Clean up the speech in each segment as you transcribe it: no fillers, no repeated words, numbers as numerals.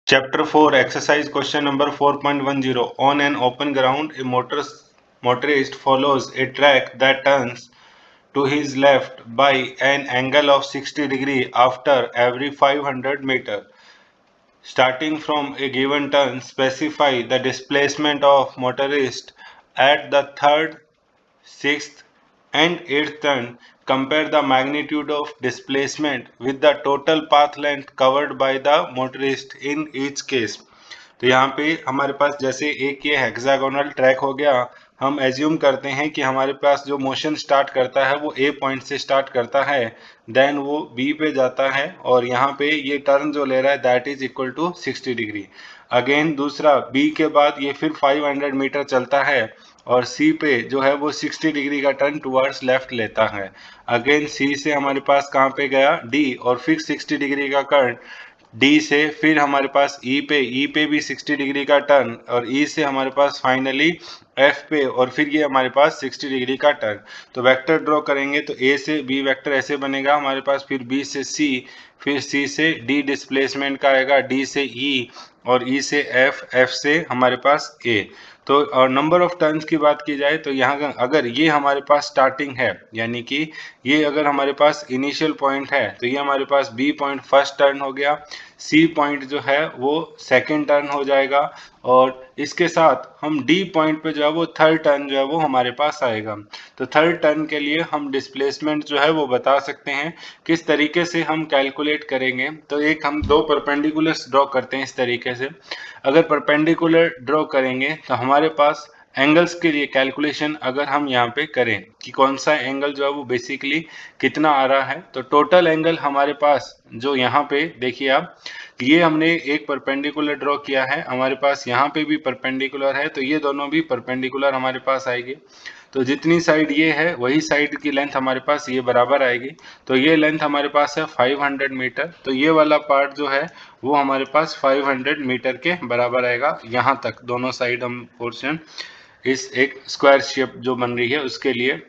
Chapter 4 Exercise question number 4.10. On an open ground, a motorist follows a track that turns to his left by an angle of 60 degree after every 500 meter. Starting from a given turn, specify the displacement of motorist at the third, sixth, and eighth turn. Compare the magnitude of displacement with the total path length covered by the motorist in each case. तो यहाँ पे हमारे पास जैसे एक ये hexagonal track हो गया, हम एज्यूम करते हैं कि हमारे पास जो मोशन स्टार्ट करता है वो ए पॉइंट से स्टार्ट करता है, देन वो बी पे जाता है और यहाँ पे ये टर्न जो ले रहा है that is equal to 60 degree. Again दूसरा बी के बाद ये फिर 500 मीटर चलता है और सी पे जो है वो 60 डिग्री का टर्न टुवर्ड्स लेफ्ट लेता है। अगेन सी से हमारे पास कहाँ पे गया डी और फिर 60 डिग्री का टर्न डी से, फिर हमारे पास ई पे भी 60 डिग्री का टर्न और ई से हमारे पास फाइनली एफ पे और फिर ये हमारे पास 60 डिग्री का टर्न। तो वेक्टर ड्रॉ करेंगे तो ए से बी वेक्टर ऐसे बनेगा हमारे पास, फिर बी से सी, फिर सी से डी डिस्प्लेसमेंट का आएगा, डी से ई और ई से एफ, एफ से हमारे पास ए। तो और नंबर ऑफ टर्न्स की बात की जाए तो यहाँ अगर ये हमारे पास स्टार्टिंग है, यानी कि ये अगर हमारे पास इनिशियल पॉइंट है तो ये हमारे पास बी पॉइंट फर्स्ट टर्न हो गया, सी पॉइंट जो है वो सेकंड टर्न हो जाएगा और इसके साथ हम डी पॉइंट पे जो है वो थर्ड टर्न जो है वो हमारे पास आएगा। तो थर्ड टर्न के लिए हम डिस्प्लेसमेंट जो है वो बता सकते हैं। किस तरीके से हम कैलकुलेट करेंगे, तो एक हम दो परपेंडिकुलर्स ड्रॉ करते हैं इस तरीके से। अगर परपेंडिकुलर ड्रॉ करेंगे तो हमारे पास एंगल्स के लिए कैलकुलेशन अगर हम यहाँ पे करें कि कौन सा एंगल जो है वो बेसिकली कितना आ रहा है, तो टोटल एंगल हमारे पास जो यहाँ पे देखिए आप, ये हमने एक परपेंडिकुलर ड्रॉ किया है, हमारे पास यहाँ पे भी परपेंडिकुलर है, तो ये दोनों भी परपेंडिकुलर हमारे पास आएगी। तो जितनी साइड ये है वही साइड की लेंथ हमारे पास ये बराबर आएगी। तो ये लेंथ हमारे पास है 500 मीटर, तो ये वाला पार्ट जो है वो हमारे पास 500 मीटर के बराबर आएगा। यहाँ तक दोनों साइड हम पोर्शन इस एक स्क्वायर शेप जो बन रही है उसके लिए।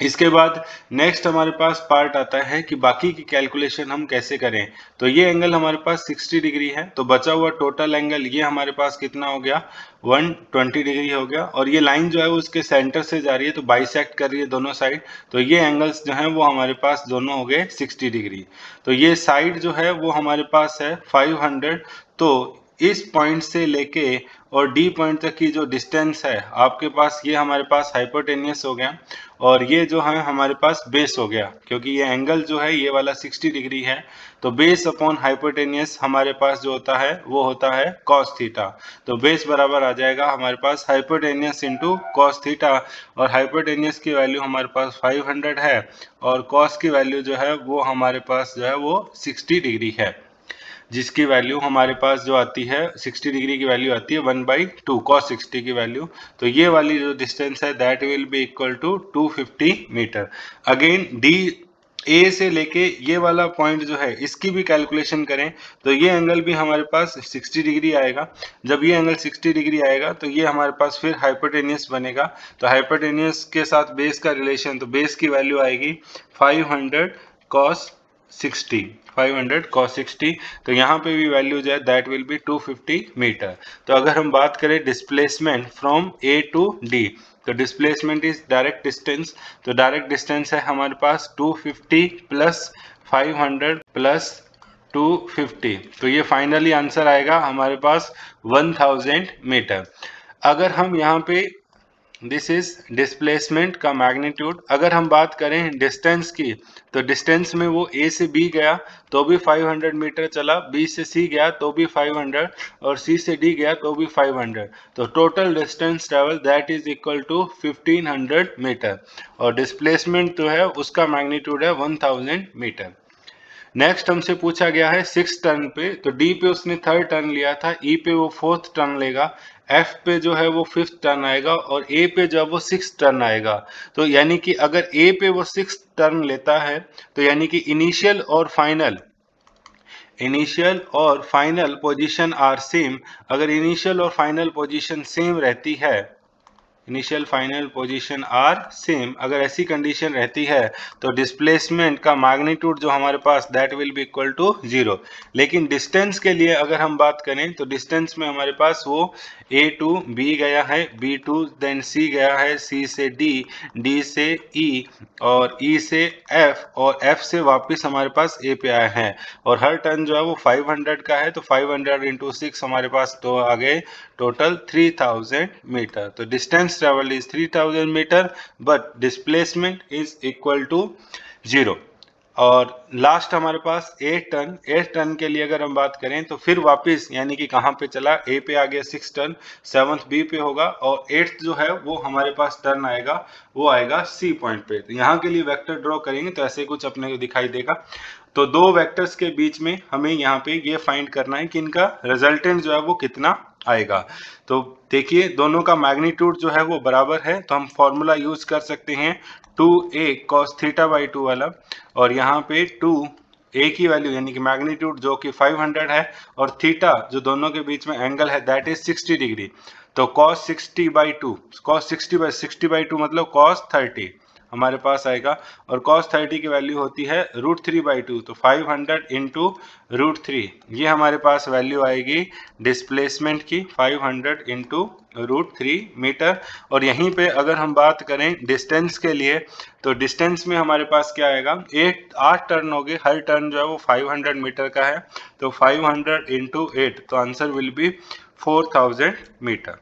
इसके बाद नेक्स्ट हमारे पास पार्ट आता है कि बाकी की कैलकुलेशन हम कैसे करें। तो ये एंगल हमारे पास 60 डिग्री है, तो बचा हुआ टोटल एंगल ये हमारे पास कितना हो गया 120 डिग्री हो गया और ये लाइन जो है वो उसके सेंटर से जा रही है तो बाइसेक्ट कर रही है दोनों साइड, तो ये एंगल्स जो हैं वो हमारे पास दोनों हो गए 60 डिग्री। तो ये साइड जो है वो हमारे पास है 500। तो इस पॉइंट से लेके और डी पॉइंट तक की जो डिस्टेंस है आपके पास ये हमारे पास हाइपोटेनियस हो गया और ये जो है हमारे पास बेस हो गया, क्योंकि ये एंगल जो है ये वाला 60 डिग्री है। तो बेस अपॉन हाइपोटेनियस हमारे पास जो होता है वो होता है कॉस थीटा। तो बेस बराबर आ जाएगा हमारे पास हाइपोटेनियस इंटू कॉस थीटा और हाइपोटेनियस की वैल्यू हमारे पास 500 है और कॉस की वैल्यू जो है वो हमारे पास जो है वो 60 डिग्री है, जिसकी वैल्यू हमारे पास जो आती है 60 डिग्री की वैल्यू आती है 1/2 cos 60 की वैल्यू। तो ये वाली जो डिस्टेंस है that will be equal to 250 metre. Again D A से लेके ये वाला पॉइंट जो है इसकी भी कैलकुलेशन करें तो ये एंगल भी हमारे पास 60 डिग्री आएगा। जब ये एंगल 60 डिग्री आएगा तो ये हमारे पास फिर हाइपोटेनियस बनेगा। तो हाइपोटेनियस के साथ बेस का रिलेशन, तो बेस की वैल्यू आएगी 500 cos 60, 500 cos 60। तो यहाँ पे भी वैल्यू जो है दैट विल बी 250 मीटर। तो अगर हम बात करें displacement from A to D, तो डिस्प्लेसमेंट इज डायरेक्ट डिस्टेंस। तो डायरेक्ट डिस्टेंस है हमारे पास 250 प्लस 500 प्लस 250, तो ये फाइनली आंसर आएगा हमारे पास 1000 मीटर। अगर हम यहाँ पे दिस इज डिस्प्लेसमेंट का मैग्नीट्यूड, अगर हम बात करें डिस्टेंस की तो डिस्टेंस में वो ए से बी गया तो भी 500 मीटर चला, बी से सी गया तो भी 500 और सी से डी गया तो भी 500। तो total distance travel that is equal to 1500 metre और डिस्प्लेसमेंट जो है उसका मैग्नीट्यूड है 1000 मीटर। नेक्स्ट हमसे पूछा गया है 6 टर्न पे, तो डी पे उसने थर्ड टर्न लिया था, ई पे वो फोर्थ टर्न लेगा, एफ पे जो है वो फिफ्थ टर्न आएगा और ए पे जो है वो 6 टर्न आएगा। तो यानी कि अगर ए पे वो 6 टर्न लेता है तो यानी कि इनिशियल और फाइनल पोजीशन आर सेम। अगर इनिशियल और फाइनल पोजीशन सेम रहती है initial final position are same, अगर ऐसी कंडीशन रहती है तो डिस्प्लेसमेंट का मैग्नीट्यूड जो हमारे पास that will be equal to 0। लेकिन डिस्टेंस के लिए अगर हम बात करें तो डिस्टेंस में हमारे पास वो ए टू बी गया है, बी टू देन सी गया है, सी से डी, डी से ई और ई से एफ और एफ से वापस हमारे पास ए पे आया है। और हर टर्न जो है वो 500 का है, तो 500 इंटू 6 हमारे पास तो आ गए टोटल 3000 मीटर। तो distance travel is 3000 metre but displacement is equal to 0। और लास्ट हमारे पास 8 टन के लिए अगर हम बात करें तो फिर वापस यानी कि कहाँ पे चला, ए पे आ गया 6 टन, 7th बी पे होगा और 8th जो है वो हमारे पास टर्न आएगा, वो आएगा सी पॉइंट पे। तो यहाँ के लिए वेक्टर ड्रॉ करेंगे तो ऐसे कुछ अपने को दिखाई देगा। तो दो वेक्टर्स के बीच में हमें यहाँ पे ये फाइंड करना है कि इनका रिजल्टेंट जो है वो कितना आएगा। तो देखिए दोनों का मैग्नीट्यूड जो है वो बराबर है, तो हम फॉर्मूला यूज कर सकते हैं 2a cos थीटा बाई 2 वाला। और यहाँ पे 2a की वैल्यू यानी कि मैग्नीट्यूड जो कि 500 है और थीटा जो दोनों के बीच में एंगल है दैट इज 60 डिग्री। तो cos 60 बाई 2, cos 60 बाई 2 मतलब cos 30 हमारे पास आएगा। और cos 30 की वैल्यू होती है √3/2, तो 500 इंटू √3 ये हमारे पास वैल्यू आएगी डिस्प्लेसमेंट की 500 इंटू √3 मीटर। और यहीं पे अगर हम बात करें डिस्टेंस के लिए तो डिस्टेंस में हमारे पास क्या आएगा, 8 टर्न हो गए, हर टर्न जो है वो 500 मीटर का है, तो 500 इंटू 8 तो आंसर विल बी 4000 मीटर।